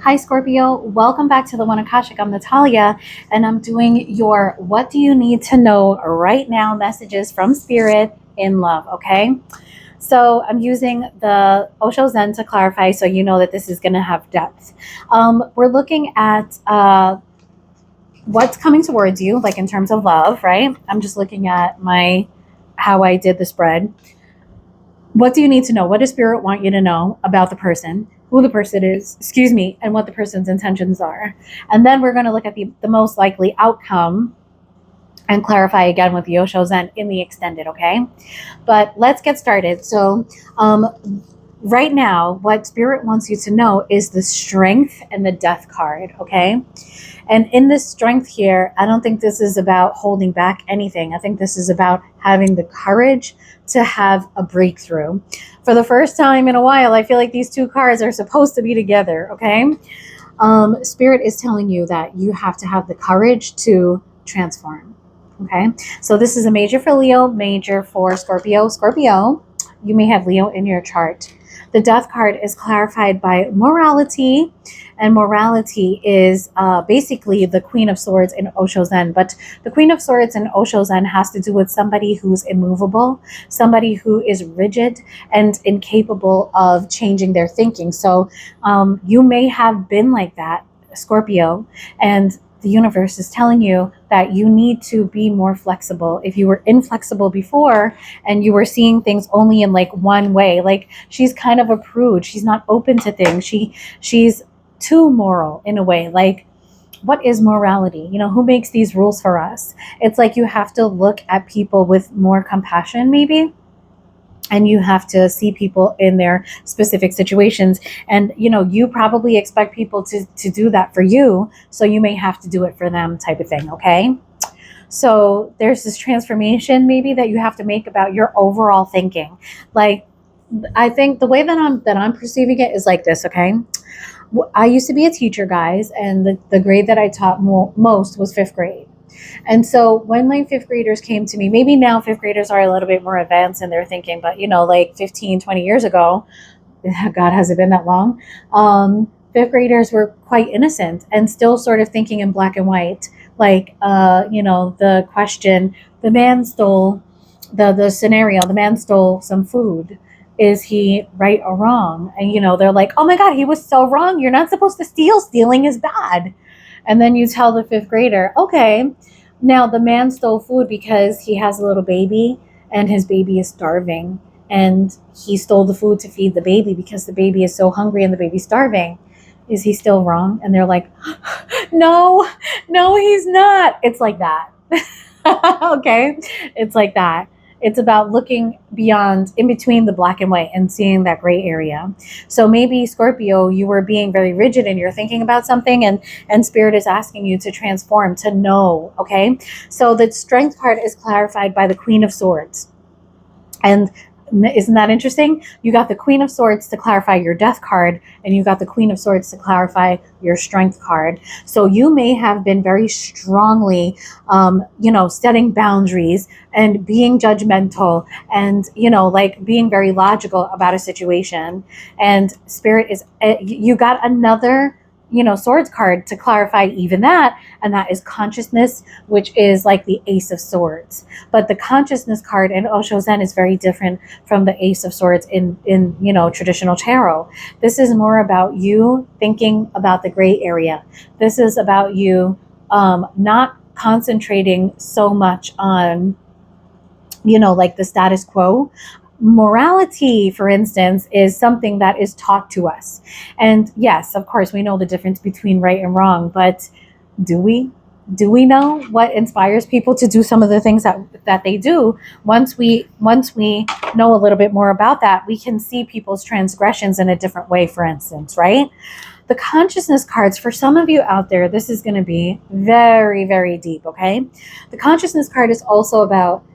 Hi, Scorpio. Welcome back to the One Akashic. I'm Natalia, and I'm doing your What Do You Need to Know Right Now messages from Spirit in Love, okay? So I'm using the Osho Zen to clarify so you know that this is going to have depth. We're looking at what's coming towards you, like in terms of love, right? I'm just looking at how I did the spread. What do you need to know? What does spirit want you to know about the person, who the person is, excuse me, and what the person's intentions are? And then we're going to look at the most likely outcome and clarify again with Yosho Zen in the extended, okay? But let's get started. So, right now, what spirit wants you to know is the strength and the death card, okay? And in this strength here, I don't think this is about holding back anything. I think this is about having the courage to have a breakthrough. For the first time in a while, I feel like these two cards are supposed to be together, okay? Spirit is telling you that you have to have the courage to transform, okay? So this is a major for Leo, major for Scorpio. Scorpio, you may have Leo in your chart. The death card is clarified by morality, and morality is basically the Queen of Swords in Osho Zen. But the Queen of Swords in Osho Zen has to do with somebody who's immovable, somebody who is rigid and incapable of changing their thinking. So you may have been like that, Scorpio, and the universe is telling you that you need to be more flexible. If you were inflexible before and you were seeing things only in like one way, like she's kind of a prude, she's not open to things, she's too moral in a way. Like, what is morality? You know, who makes these rules for us? It's like you have to look at people with more compassion, maybe, and you have to see people in their specific situations. And you know, you probably expect people to do that for you, so you may have to do it for them, type of thing, okay? So there's this transformation maybe that you have to make about your overall thinking. Like, I think the way that I'm perceiving it is like this, okay? I used to be a teacher, guys, and the grade that I taught most was fifth grade. And so when my fifth graders came to me, maybe now fifth graders are a little bit more advanced in their thinking, but you know, like 15, 20 years ago, God, has it been that long? Fifth graders were quite innocent and still sort of thinking in black and white. Like, you know, the question, the man stole, the scenario, the man stole some food. Is he right or wrong? And, you know, they're like, oh my God, he was so wrong. You're not supposed to steal. Stealing is bad. And then you tell the fifth grader, okay, now the man stole food because he has a little baby and his baby is starving. And he stole the food to feed the baby because the baby is so hungry and the baby's starving. Is he still wrong? And they're like, no, no, he's not. It's like that. Okay? It's like that. It's about looking beyond, in between the black and white, and seeing that gray area. So maybe Scorpio, you were being very rigid and you're thinking about something, and spirit is asking you to transform, to know, okay? So the strength part is clarified by the Queen of Swords. And isn't that interesting? You got the Queen of Swords to clarify your death card, and you got the Queen of Swords to clarify your strength card. So you may have been very strongly, you know, setting boundaries and being judgmental and, you know, like being very logical about a situation. And Spirit is, you got another, you know, swords card to clarify even that, and that is consciousness, which is like the Ace of Swords. But the consciousness card in Osho Zen is very different from the Ace of Swords in you know, traditional tarot. This is more about you thinking about the gray area. This is about you not concentrating so much on, you know, like the status quo. Morality, for instance, is something that is taught to us. And yes, of course, we know the difference between right and wrong, but do we? Do we know what inspires people to do some of the things that they do? Once we know a little bit more about that, we can see people's transgressions in a different way, for instance, right? The consciousness cards, for some of you out there, this is going to be very, very deep, okay? The consciousness card is also about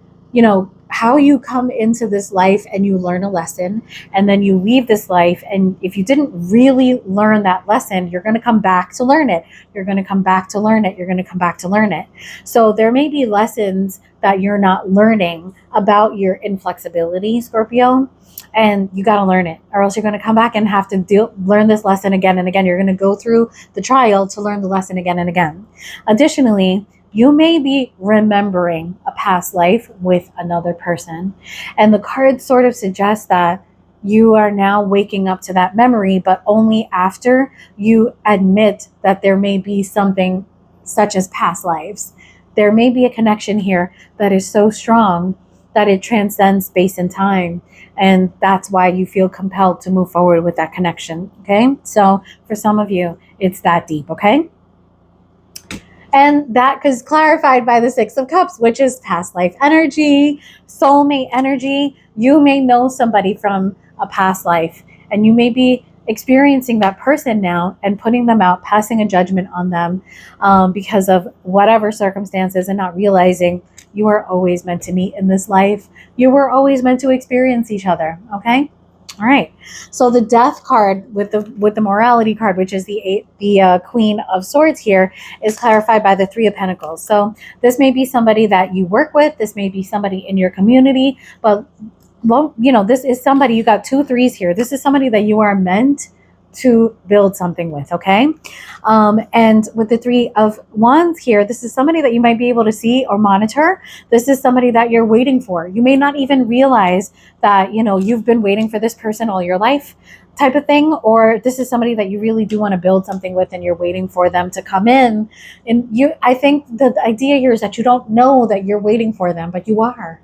how you come into this life and you learn a lesson, and then you leave this life, and if you didn't really learn that lesson, you're going to come back to learn it. You're going to come back to learn it. You're going to come back to learn it. So there may be lessons that you're not learning about your inflexibility, Scorpio, and you got to learn it, or else you're going to come back and have to learn this lesson again and again. You're going to go through the trial to learn the lesson again and again. Additionally, you may be remembering a past life with another person, and the cards sort of suggest that you are now waking up to that memory, but only after you admit that there may be something such as past lives. There may be a connection here that is so strong that it transcends space and time. And that's why you feel compelled to move forward with that connection. Okay. So for some of you, it's that deep. Okay. And that is clarified by the Six of Cups, which is past life energy, soulmate energy. You may know somebody from a past life, and you may be experiencing that person now and putting them out, passing a judgment on them because of whatever circumstances, and not realizing you are always meant to meet in this life. You were always meant to experience each other. Okay. All right. So the Death card with the Morality card, which is the Queen of Swords here, is clarified by the Three of Pentacles. So this may be somebody that you work with. This may be somebody in your community. But, well, this is somebody, you got 2 threes here. This is somebody that you are meant to build something with, okay? And with the Three of Wands here, this is somebody that you might be able to see or monitor. This is somebody that you're waiting for. You may not even realize that, you've been waiting for this person all your life type of thing, or this is somebody that you really do want to build something with and you're waiting for them to come in. And I think the idea here is that you don't know that you're waiting for them, but you are,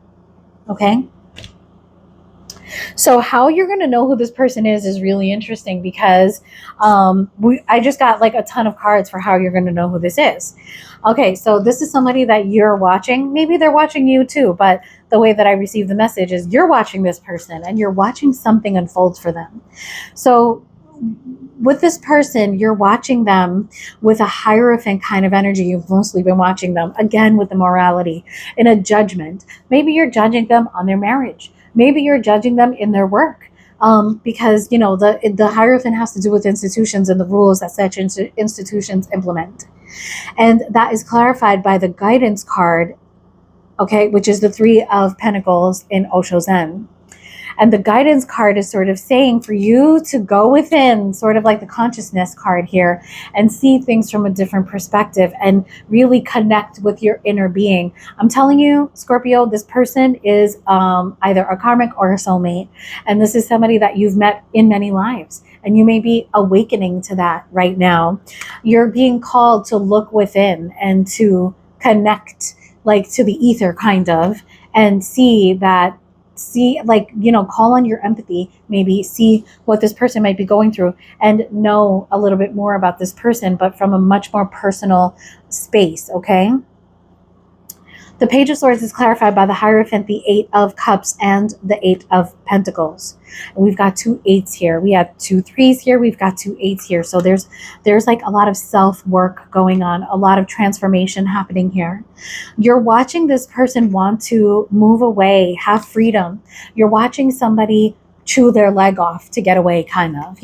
okay? So how you're going to know who this person is really interesting, because I just got like a ton of cards for how you're going to know who this is. Okay, so this is somebody that you're watching. Maybe they're watching you too, but the way that I receive the message is you're watching this person and you're watching something unfold for them. So with this person, you're watching them with a Hierophant kind of energy. You've mostly been watching them, again, with the Morality, in a judgment. Maybe you're judging them on their marriage. Maybe you're judging them in their work, because, the Hierophant has to do with institutions and the rules that such institutions implement. And that is clarified by the Guidance card, okay, which is the Three of Pentacles in Osho Zen. And the Guidance card is sort of saying for you to go within, sort of like the Consciousness card here, and see things from a different perspective and really connect with your inner being. I'm telling you, Scorpio, this person is either a karmic or a soulmate. And this is somebody that you've met in many lives. And you may be awakening to that right now. You're being called to look within and to connect, like to the ether kind of, and call on your empathy, maybe see what this person might be going through and know a little bit more about this person, but from a much more personal space, okay? The Page of Swords is clarified by the Hierophant, the Eight of Cups, and the Eight of Pentacles. And we've got 2 8s here. We have 2 3s here. We've got 2 8s here. So there's like a lot of self-work going on, a lot of transformation happening here. You're watching this person want to move away, have freedom. You're watching somebody chew their leg off to get away, kind of,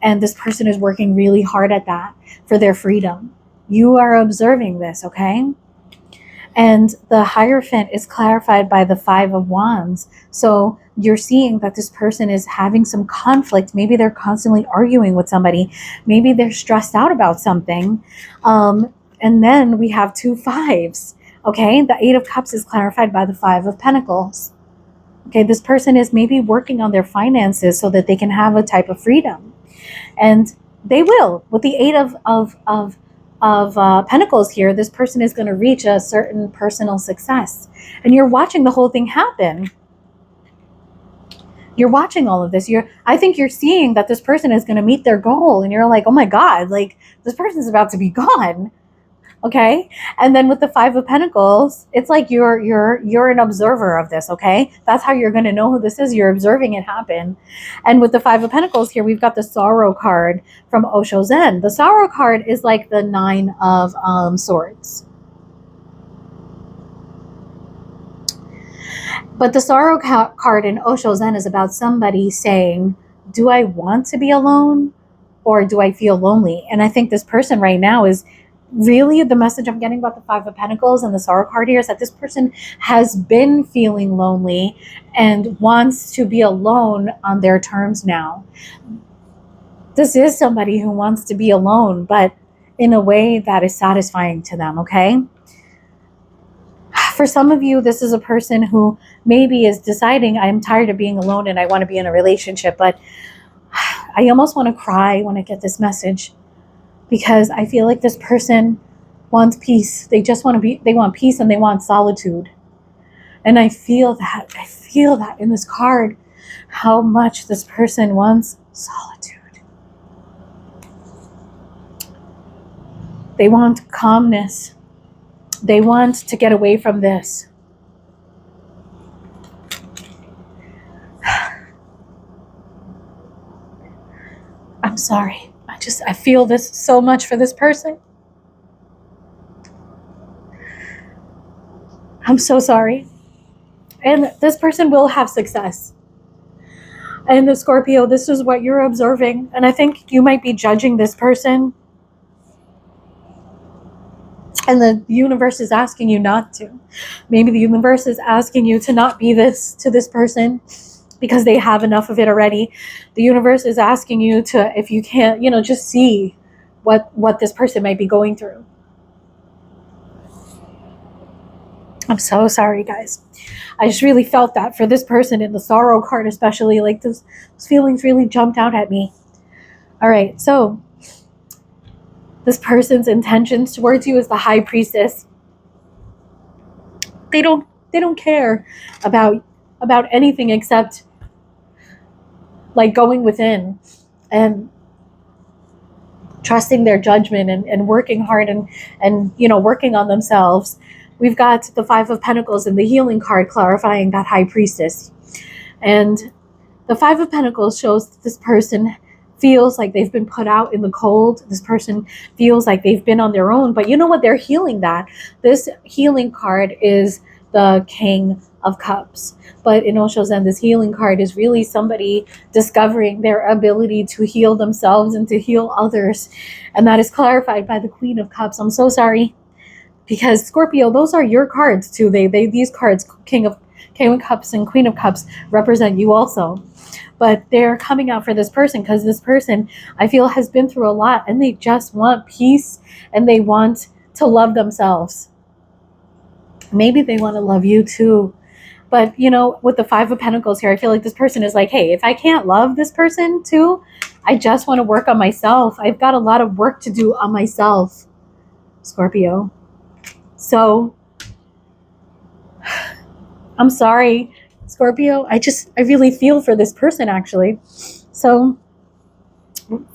and this person is working really hard at that for their freedom. You are observing this, okay? And the Hierophant is clarified by the Five of Wands. So you're seeing that this person is having some conflict. Maybe they're constantly arguing with somebody. Maybe they're stressed out about something. And then we have 2 5s. Okay, the Eight of Cups is clarified by the Five of Pentacles. Okay, this person is maybe working on their finances so that they can have a type of freedom. And they will. With the Eight of Pentacles here, this person is going to reach a certain personal success. And you're watching the whole thing happen. You're watching all of this. I think you're seeing that this person is going to meet their goal. And you're like, oh my God, like this person's about to be gone. Okay. And then with the Five of Pentacles, it's like you're an observer of this. Okay. That's how you're going to know who this is. You're observing it happen. And with the Five of Pentacles here, we've got the Sorrow card from Osho Zen. The Sorrow card is like the Nine of Swords. But the sorrow card in Osho Zen is about somebody saying, do I want to be alone or do I feel lonely? And I think this person right now is really the message I'm getting about the Five of Pentacles and the sorrow card here is that this person has been feeling lonely and wants to be alone on their terms now. This is somebody who wants to be alone, but in a way that is satisfying to them, okay? For some of you, this is a person who maybe is deciding, I'm tired of being alone and I want to be in a relationship, but I almost want to cry when I get this message because I feel like this person wants peace. They just they want peace and they want solitude. And I feel that in this card, how much this person wants solitude. They want calmness. They want to get away from this. I'm sorry. I feel this so much for this person. I'm so sorry. And this person will have success. And the Scorpio, this is what you're observing. And I think you might be judging this person. And the universe is asking you not to. Maybe the universe is asking you to not be this to this person because they have enough of it already. The universe is asking you to, if you can't, just see what this person might be going through. I'm so sorry, guys. I just really felt that for this person in the sorrow card, especially, like those feelings really jumped out at me. All right, so this person's intentions towards you is the High Priestess. They don't care about anything except like going within and trusting their judgment and working hard and working on themselves. We've got the Five of Pentacles and the Healing card clarifying that High Priestess. And the Five of Pentacles shows that this person feels like they've been put out in the cold. This person feels like they've been on their own. But you know what? They're healing that. This healing card is the King of Cups. But in Osho Zen, this healing card is really somebody discovering their ability to heal themselves and to heal others. And that is clarified by the Queen of Cups. I'm so sorry. Because Scorpio, those are your cards too. These cards, King of Cups and Queen of Cups, represent you also. But they're coming out for this person because this person, I feel, has been through a lot and they just want peace and they want to love themselves. Maybe they want to love you too. But, with the Five of Pentacles here, I feel like this person is like, hey, if I can't love this person too, I just want to work on myself. I've got a lot of work to do on myself, Scorpio. So, I'm sorry, Scorpio. I really feel for this person, actually. So,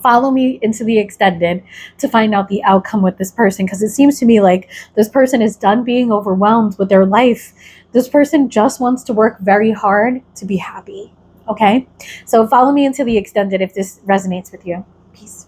follow me into the extended to find out the outcome with this person, because it seems to me like this person is done being overwhelmed with their life. This person just wants to work very hard to be happy. Okay? So, follow me into the extended if this resonates with you. Peace.